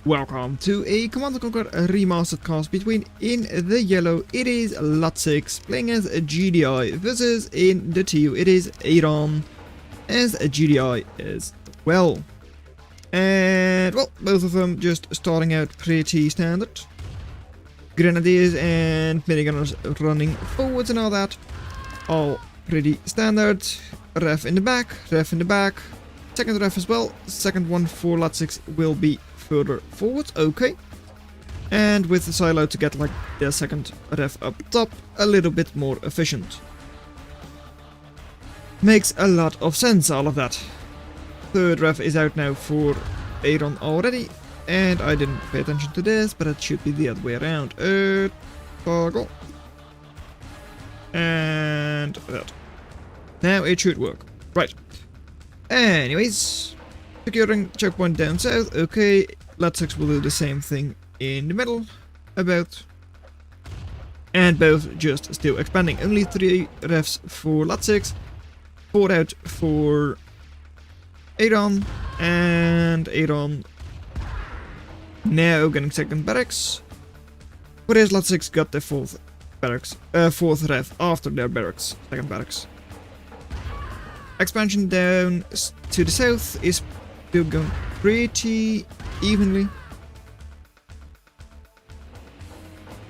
Welcome to a Command & Conquer Remastered Cast. Between in the yellow it is Latziks playing as a GDI versus in the teal it is Aaron as a GDI as well. And well, both of them just starting out pretty standard. Grenadiers and minigunners running forwards and all that. All pretty standard. Ref in the back, second ref as well. Second one for Latziks will be further forward, okay. And with the silo to get like the second ref up top, a little bit more efficient. Makes a lot of sense, all of that. Third ref is out now for Aaron already, and I didn't pay attention to this, but it should be the other way around. Toggle. And that. Now it should work. Right. Anyways, securing checkpoint down south. Okay, Latziks will do the same thing in the middle, about. And both just still expanding. Only 3 refs for Latziks, 4 out for Aaron, and Aaron now getting second barracks. Whereas Latziks got their fourth ref after their barracks, second barracks. Expansion down to the south is still going pretty evenly.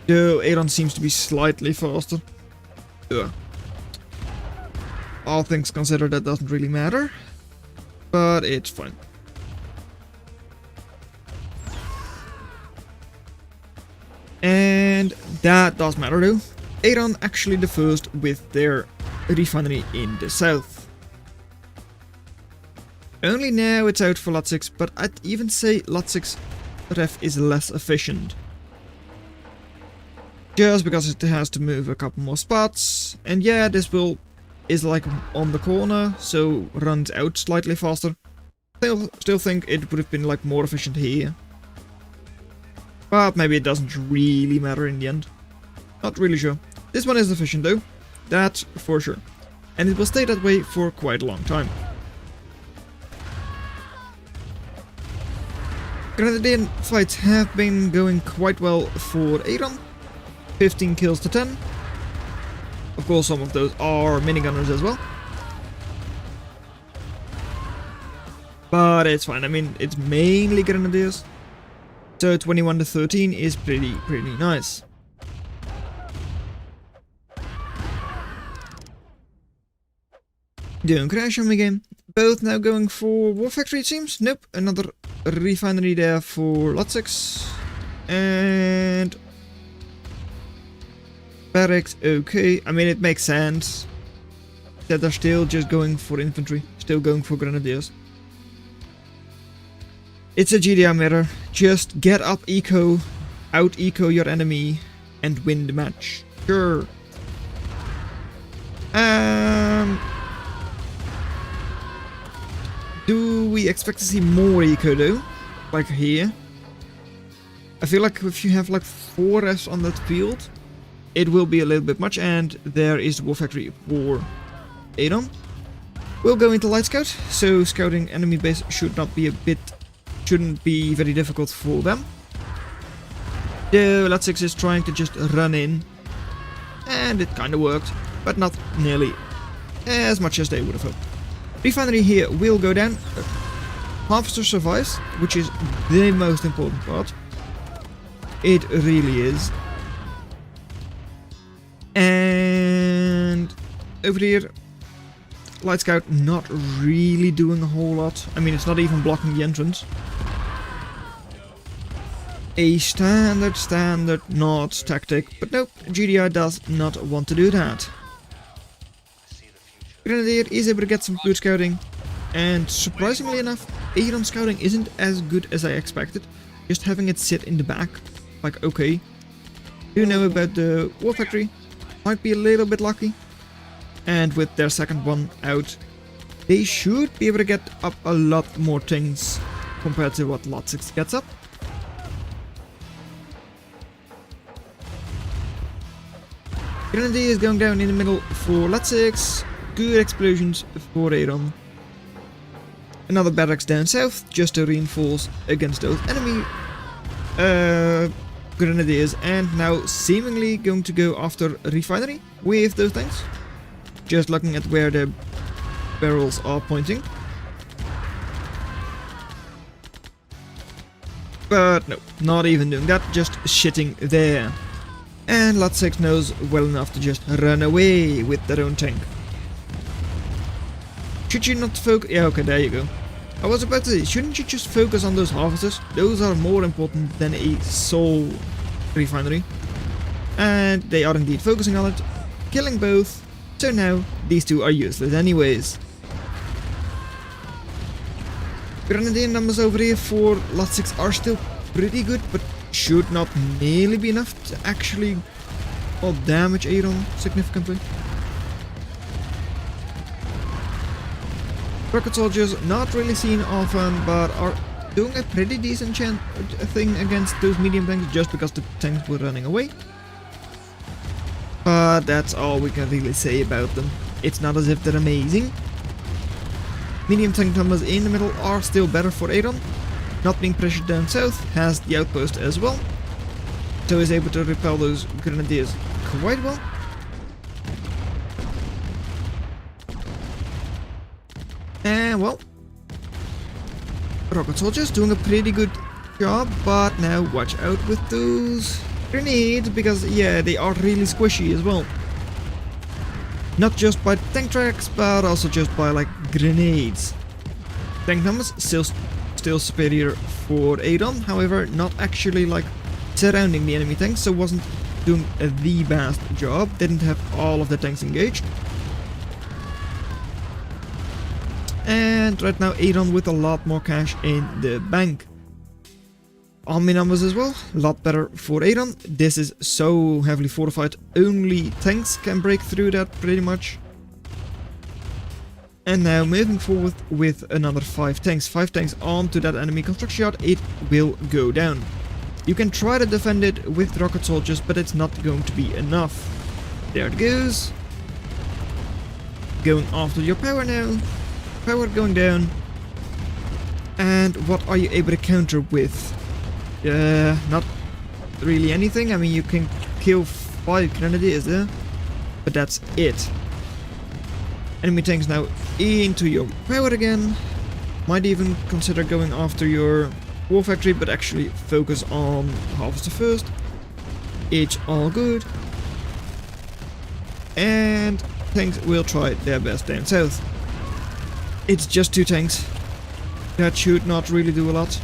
Though Aaron seems to be slightly faster. All things considered, that doesn't really matter. But it's fine. And that does matter though. Aaron actually the first with their refinery in the south. Only now it's out for Latziks, but I'd even say Latziks ref is less efficient. Just because it has to move a couple more spots. And yeah, this is like on the corner, so runs out slightly faster. Still think it would have been like more efficient here. But maybe it doesn't really matter in the end. Not really sure. This one is efficient though. That for sure. And it will stay that way for quite a long time. Grenadier fights have been going quite well for Aaron. 15 kills to 10. Of course, some of those are minigunners as well. But it's fine. I mean, it's mainly Grenadiers. So 21 to 13 is pretty nice. Doing crash on me game. Both now going for War Factory it seems. Nope, another refinery there for Latziks. And barracks, okay. I mean, it makes sense that they're still just going for infantry, still going for Grenadiers. It's a GDI mirror. Just get up eco, out eco your enemy, and win the match. Sure. Do we expect to see more eco though? Like here? I feel like if you have like 4 refs on that field, it will be a little bit much, and there is the War Factory for Aaron. We'll go into Light Scout, so scouting enemy base shouldn't be very difficult for them. The Latziks is trying to just run in, and it kinda worked, but not nearly as much as they would have hoped. Refinery here will go down. Harvester survives, which is the most important part. It really is. And over here, Light Scout not really doing a whole lot. I mean, it's not even blocking the entrance. A standard not tactic, but nope, GDI does not want to do that. Grenadier is able to get some good scouting, and surprisingly enough, Aaron scouting isn't as good as I expected. Just having it sit in the back, like okay. Do know about the War Factory, might be a little bit lucky. And with their second one out, they should be able to get up a lot more things compared to what Latziks gets up. Grenadier is going down in the middle for Latziks. Good explosions for Aaron. Another barracks down south, just to reinforce against those enemy Grenadiers, and now seemingly going to go after refinery with those tanks. Just looking at where the barrels are pointing. But no, not even doing that, just shitting there. And Latziks knows well enough to just run away with their own tank. Should you not focus? Yeah, okay, there you go. I was about to say, shouldn't you just focus on those harvesters? Those are more important than a sole refinery. And they are indeed focusing on it, killing both. So now, these two are useless anyways. Grenadier numbers over here for Latziks are still pretty good, but should not nearly be enough to actually damage Aaron significantly. Rocket soldiers not really seen often, but are doing a pretty decent thing against those medium tanks just because the tanks were running away. But that's all we can really say about them. It's not as if they're amazing. Medium tank numbers in the middle are still better for Aaron. Not being pressured down south, has the outpost as well. So is able to repel those Grenadiers quite well. And well, rocket soldiers doing a pretty good job, but now watch out with those grenades, because yeah, they are really squishy as well. Not just by tank tracks, but also just by like grenades. Tank numbers still superior for Aaron, however not actually like surrounding the enemy tanks, so wasn't doing the best job, didn't have all of the tanks engaged. And right now Aaron with a lot more cash in the bank. Army numbers as well, a lot better for Aaron. This is so heavily fortified, only tanks can break through that pretty much. And now moving forward with another 5 tanks. 5 tanks onto that enemy construction yard, it will go down. You can try to defend it with rocket soldiers, but it's not going to be enough. There it goes. Going after your power now. Power going down. And what are you able to counter with? Not really anything. I mean, you can kill 5 Grenadiers there, but that's it. Enemy tanks now into your power again. Might even consider going after your war factory, but actually focus on harvester first. It's all good. And tanks will try their best down south. It's just 2 tanks. That should not really do a lot.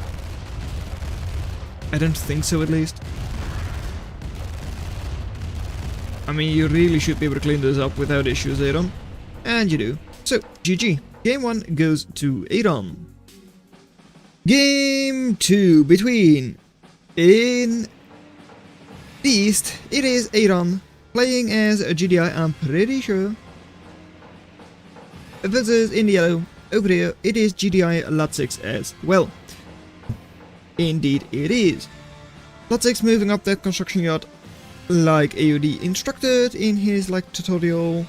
I don't think so, at least. I mean, you really should be able to clean this up without issues, Aaron. And you do. So, GG. Game 1 goes to Aaron. Game 2 between... In the east, it is Aaron playing as a GDI, I'm pretty sure. Versus in the yellow, over here, it is GDI Latziks as well. Indeed it is. Latziks moving up that construction yard like AOD instructed in his tutorial.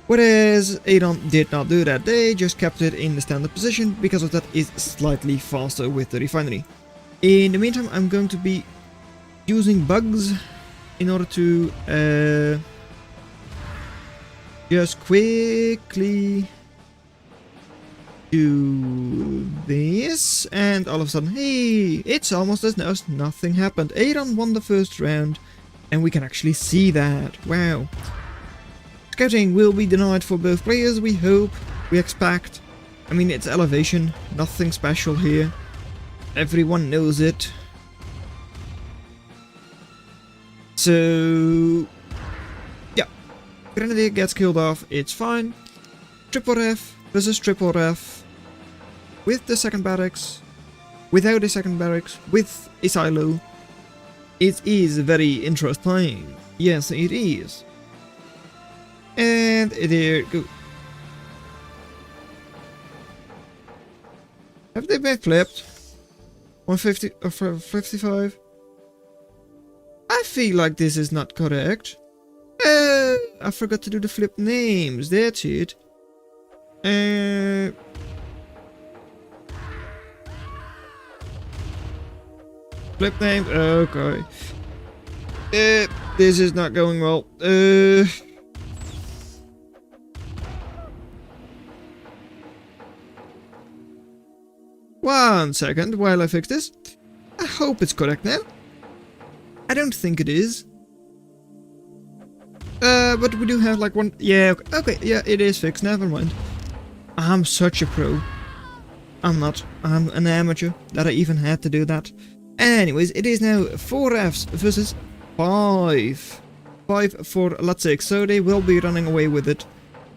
Whereas Aaron did not do that, they just kept it in the standard position, because of that is slightly faster with the refinery. In the meantime, I'm going to be using bugs in order to just quickly do this, and all of a sudden, hey, it's almost as if nothing happened. Aaron won the first round, and we can actually see that. Wow. Scouting will be denied for both players, we hope, we expect. I mean, it's elevation, nothing special here. Everyone knows it. So, yeah. Grenadier gets killed off, it's fine. Triple ref versus triple ref. With the second barracks. Without a second barracks. With a silo. It is very interesting. Yes, it is. And there go. Have they been flipped? 150 or 55? I feel like this is not correct. I forgot to do the flip names. That's it. Flip named? Okay. This is not going well. 1 second while I fix this. I hope it's correct now. I don't think it is. But we do have like one... Yeah, okay, yeah, it is fixed, never mind. I'm such a pro. I'm not. I'm an amateur that I even had to do that. Anyways, it is now 4 Fs versus 5. 5 for Latziks, so they will be running away with it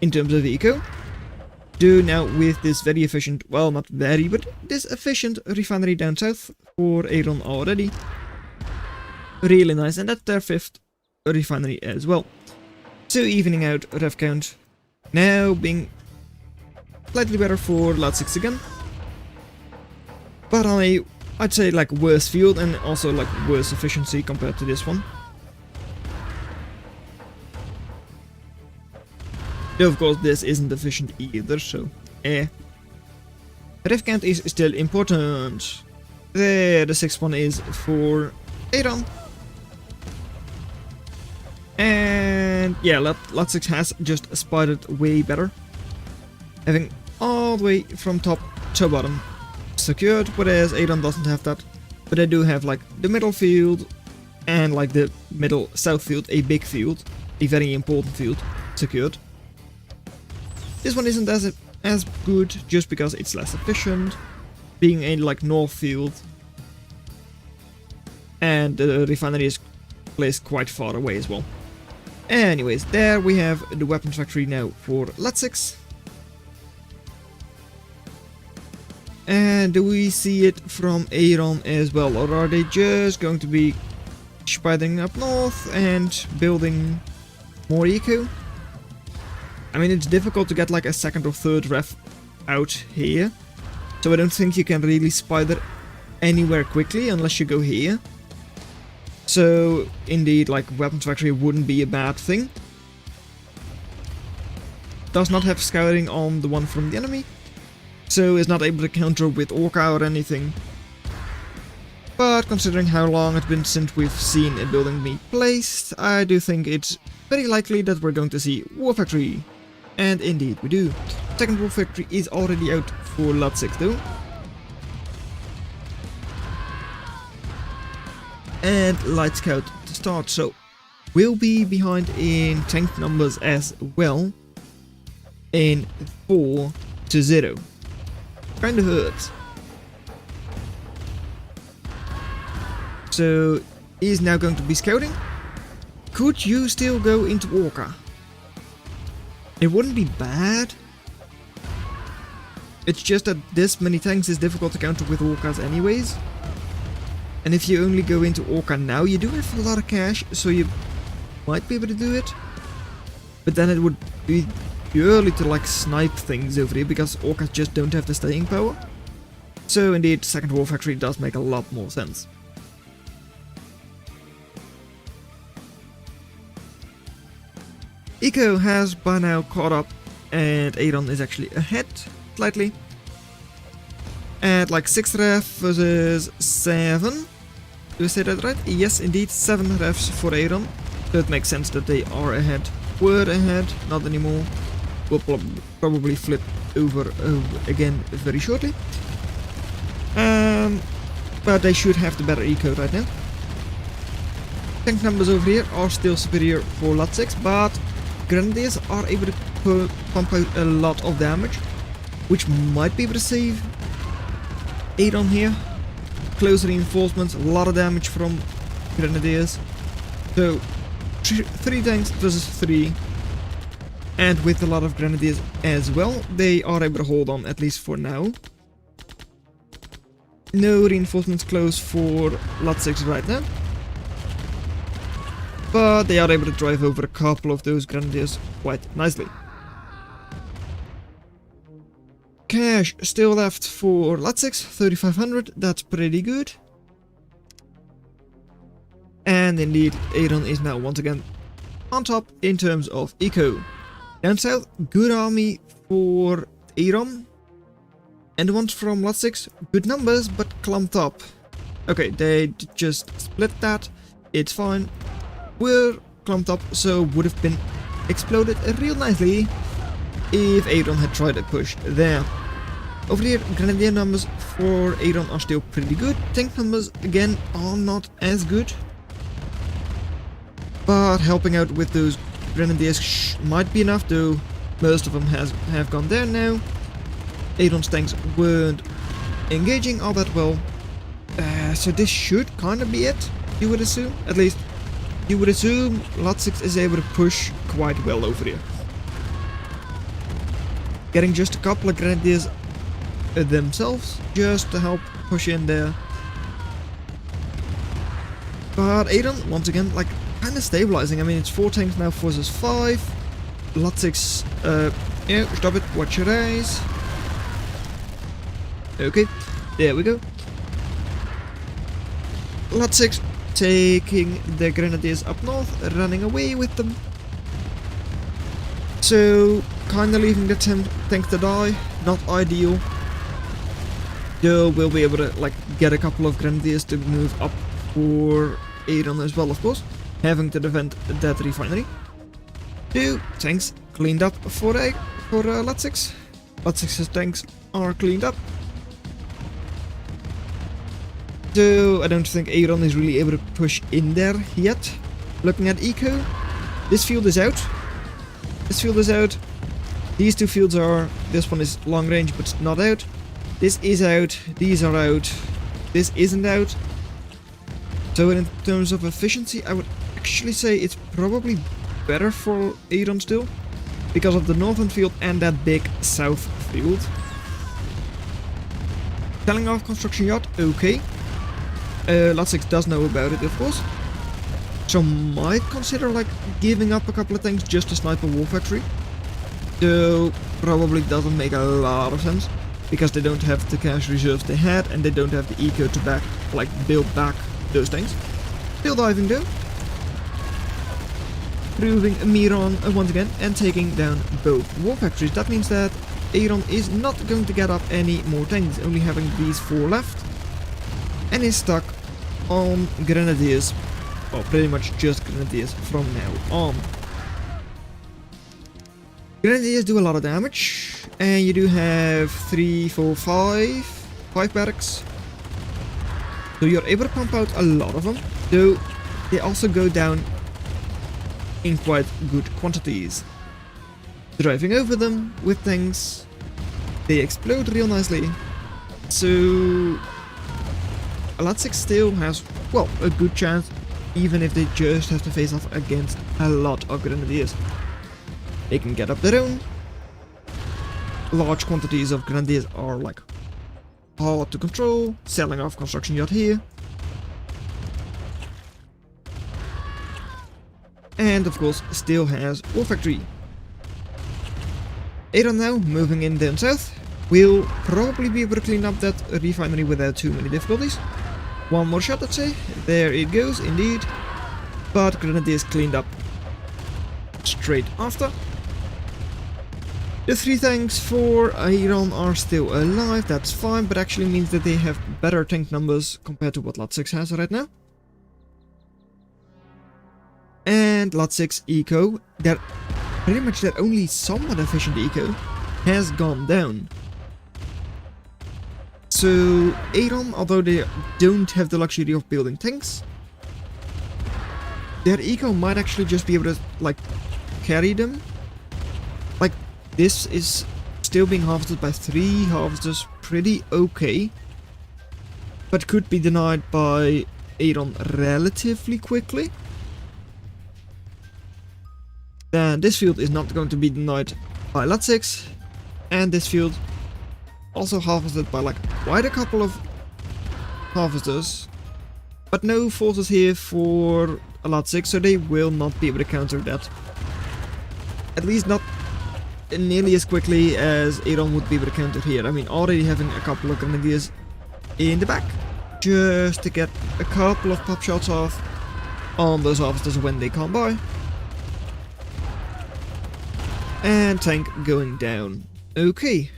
in terms of eco. Do now with this very efficient, well, not very, but this efficient refinery down south for Aaron already. Really nice, and that's their 5th refinery as well. So evening out ref count. Now being slightly better for Latziks again. But on a, I'd say like worse field and also like worse efficiency compared to this one. Though of course this isn't efficient either, so ref count is still important. There, the 6th one is for Aaron. And yeah, Latziks has just spotted way better. Having all the way from top to bottom secured, whereas Aaron doesn't have that. But they do have like the middle field and like the middle south field, a big field, a very important field secured. This one isn't as good just because it's less efficient, being a like north field. And the refinery is placed quite far away as well. Anyways, there we have the weapons factory now for Latziks. And do we see it from Aaron as well, or are they just going to be spreading up north and building more eco? I mean, it's difficult to get like a 2nd or 3rd ref out here, so I don't think you can really spider anywhere quickly unless you go here. So indeed, like weapons factory wouldn't be a bad thing. Does not have scouting on the one from the enemy, so is not able to counter with Orca or anything. But considering how long it's been since we've seen a building be placed, I do think it's very likely that we're going to see War Factory. And indeed we do. 2nd War Factory is already out for Latziks though. And Light Scout to start, so we'll be behind in tank numbers as well. In 4-0. Kinda hurts. So he's now going to be scouting. Could you still go into Orca? It wouldn't be bad. It's just that this many tanks is difficult to counter with Orcas anyways. And if you only go into Orca now, you do have a lot of cash, so you might be able to do it. But then it would be purely to like snipe things over here, because Orcas just don't have the staying power. So indeed, 2nd War Factory does make a lot more sense. Eco has by now caught up, and Aaron is actually ahead slightly. At like 6 ref versus 7. Do I say that right? Yes, indeed, 7 refs for Aaron. So it makes sense that they are ahead. Were ahead, not anymore. Will probably flip over again very shortly. But they should have the better eco right now. Tank numbers over here are still superior for Latziks, but Grenadiers are able to pump out a lot of damage, which might be able to save Aaron here. Close reinforcements, a lot of damage from Grenadiers. So 3 tanks versus 3. And with a lot of Grenadiers as well, they are able to hold on at least for now. No reinforcements close for Latziks right now. But they are able to drive over a couple of those Grenadiers quite nicely. Cash still left for Latziks, 3,500, that's pretty good. And indeed, Aaron is now once again on top in terms of eco. Down south, good army for Aaron. And the ones from Latziks, good numbers, but clumped up. Okay, they just split that. It's fine. We're clumped up, so would have been exploded real nicely if Aaron had tried to push there. Over here, Grenadier numbers for Aaron are still pretty good. Tank numbers, again, are not as good. But helping out with those Grenadiers might be enough, though most of them have gone there now. Aaron's tanks weren't engaging all that well. So this should kind of be it, you would assume. At least, you would assume Latziks is able to push quite well over here. Getting just a couple of Grenadiers themselves, just to help push in there. But Aaron, once again, like, kind of stabilizing. I mean, it's 4 tanks now versus 5. Latziks, yeah, stop it, watch your eyes. Okay, there we go. Latziks taking the Grenadiers up north, running away with them. So, kinda leaving the tank to die, not ideal. Though we'll be able to, like, get a couple of Grenadiers to move up for Aaron as well, of course, having to defend that refinery. 2 tanks cleaned up for Latziks. Latziks' tanks are cleaned up. So I don't think Aaron is really able to push in there yet. Looking at eco, this field is out. This field is out. These 2 fields are. This one is long range but not out. This is out. These are out. This isn't out. So in terms of efficiency, I would actually say it's probably better for Aaron still, because of the northern field and that big south field. Selling off construction yacht, okay. Latziks does know about it, of course. So might consider, like, giving up a couple of things just to snipe a war factory. Though probably doesn't make a lot of sense, because they don't have the cash reserves they had, and they don't have the eco to build back those things. Still diving though. Proving Miron once again, and taking down both war factories. That means that Aaron is not going to get up any more tanks, only having these 4 left. And is stuck on Grenadiers, or pretty much just Grenadiers from now on. Grenadiers do a lot of damage, and you do have 3, 4, 5 barracks. So you're able to pump out a lot of them, though they also go down in quite good quantities. Driving over them with tanks, they explode real nicely. So Latziks still has, well, a good chance, even if they just have to face off against a lot of Grenadiers. They can get up their own. Large quantities of Grenadiers are, like, hard to control. Selling off construction yacht here. And of course still has war factory. Aaron now moving in down south. We'll probably be able to clean up that refinery without too many difficulties. One more shot, I'd say. There it goes, indeed. But Grenadiers cleaned up straight after. The 3 tanks for Aaron are still alive, that's fine, but actually means that they have better tank numbers compared to what Latziks has right now. And Latziks eco, pretty much their only somewhat efficient eco, has gone down. So Aaron, although they don't have the luxury of building tanks, their eco might actually just be able to, like, carry them. Like, this is still being harvested by 3 harvesters, pretty okay, but could be denied by Aaron relatively quickly. Then this field is not going to be denied by Latziks, and this field also harvested by, like, quite a couple of harvesters, but no forces here for Latziks, so they will not be able to counter that. At least not nearly as quickly as Aaron would be able to counter here. I mean, already having a couple of Grenadiers in the back, just to get a couple of pop shots off on those harvesters when they come by. And tank going down. Okay.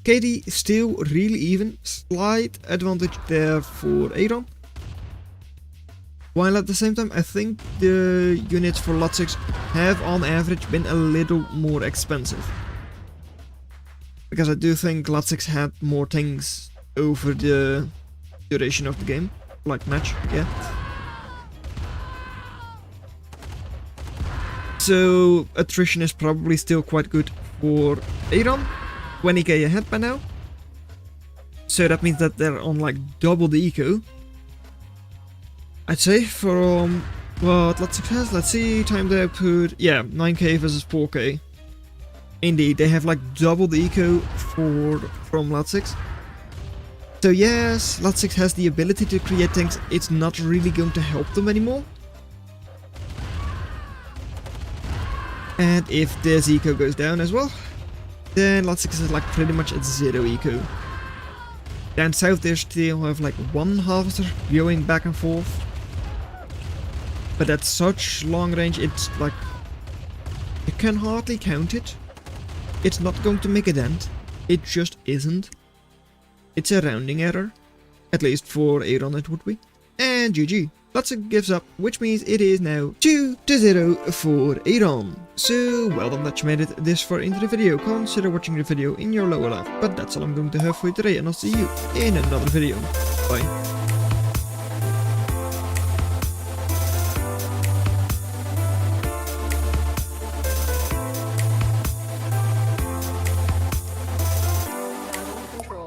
KD still really even, slight advantage there for Aaron. While at the same time I think the units for Latziks have on average been a little more expensive. Because I do think Latziks had more things over the duration of the game, like match, yeah. So attrition is probably still quite good for Aaron, 20k ahead by now. So that means that they're on like double the eco. I'd say from what Latziks has, let's see, timed output, yeah, 9k versus 4k. Indeed, they have like double the eco from Latziks. So yes, Latziks has the ability to create things, it's not really going to help them anymore. And if this eco goes down as well, then Latziks is like pretty much at 0 eco. Down south they still have like one harvester going back and forth. But at such long range, it's like, you can hardly count it. It's not going to make a dent. It just isn't. It's a rounding error. At least for Aaron it would be. And GG. Latziks gives up, which means it is now 2-0 for Aaron. So, well done that you made it this far into the video. Consider watching the video in your lower left. But that's all I'm going to have for you today, and I'll see you in another video. Bye.